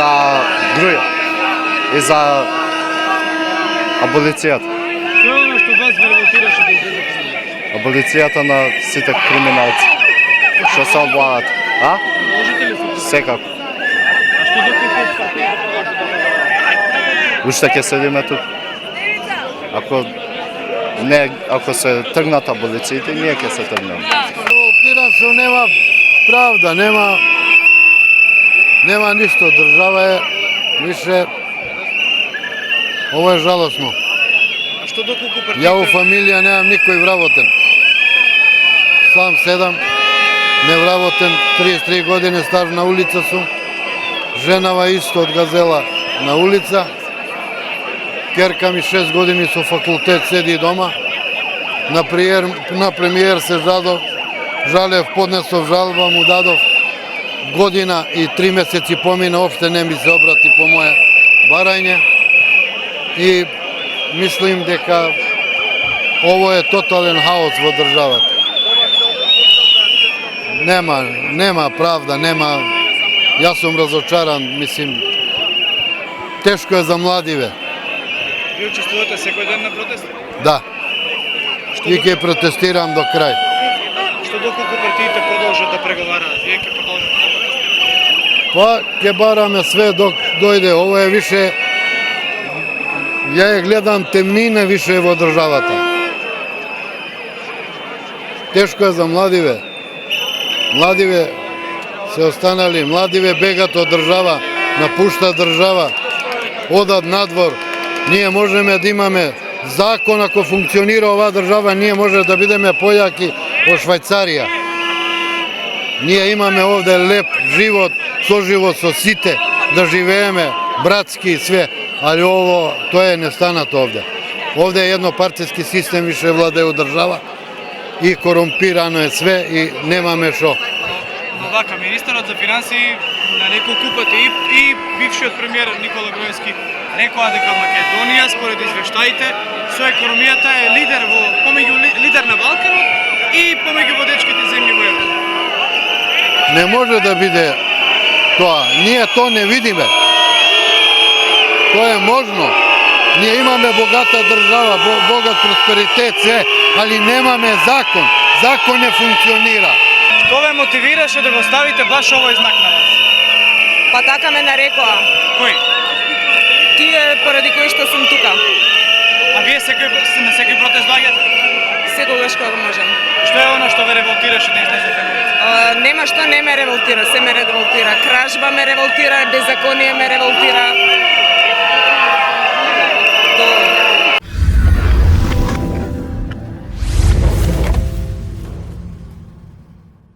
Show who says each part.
Speaker 1: за Груя и за аболицијата.
Speaker 2: Што е оно што вас револтираше да излезете на улица?
Speaker 1: Аболицијата на сите криминалци. Што се одлагат? А?
Speaker 2: Можете ли се?
Speaker 1: Секако.
Speaker 2: А што доколку партијата продолжи да влада?
Speaker 1: Уште ќе седиме тук. Ако се тргнат аболициите, ние ќе се тргнеме.
Speaker 3: Револтиран нема правда, нема ништо. Држава е више... Ово е жалосно.
Speaker 2: А што доколку партијата...
Speaker 3: Ја у фамилија немам никој вработен. Сам седам, невработен, 33 години стар на улица сум. Женава исто од Газела на улица. Керка ми 6 години со факултет седи дома. На премиер се жалев, поднесов жалба, му дадов година и 3 месеци помина, опште не ми се обрати по моје барање. И мислим дека ово е тотален хаос во државата. Нема правда, Јас сум разочаран, мислим, тешко е за младиве.
Speaker 2: Ви учествувате секој ден на протест?
Speaker 3: Да. И ќе протестирам до крај.
Speaker 2: Што доколку партиите продолжат да преговараат, вие ќе продолжите да протестирате?
Speaker 3: Па ќе бараме све док дојде. Ово е више... Ја е гледам темнина више во државата. Тешко е за младиве. Младиве се останали, младиве бегат од држава, напуштат држава, одат надвор. Ние можеме да имаме закон, ако функционира оваа држава, ние може да бидеме појаки од Швајцарија. Ние имаме овде леп живот, соживот со сите, да живееме братски и све, али ово, тоа е нестанато овде. Овде е еднопартиски систем више владее у држава и корумпирано е све и немаме шо.
Speaker 2: Но вака, министерот за финансии на неколку пати и бившиот премиер Никола Груевски рекоа дека Македонија според извештаите со економијата е лидер лидер на Балканот и помеѓу водечките земји во Европа.
Speaker 3: Не може да биде тоа. Ние тоа не видиме. Тоа е можно. Ние имаме богата држава, богат просперитет, се, али немаме закон. Закон не функционира.
Speaker 2: Што ве мотивираше да го ставите баш овој знак на вас?
Speaker 4: Па така ме нарекоа.
Speaker 2: Кој?
Speaker 4: Тие поради кои што сум тука.
Speaker 2: А вие на секој протест доаѓате?
Speaker 4: Секогаш кога можам.
Speaker 2: Што е оно што ве револтираше да излезете на улица?
Speaker 4: Нема што не ме револтира, се ме револтира. Кражба ме револтира, беззаконие ме револтира,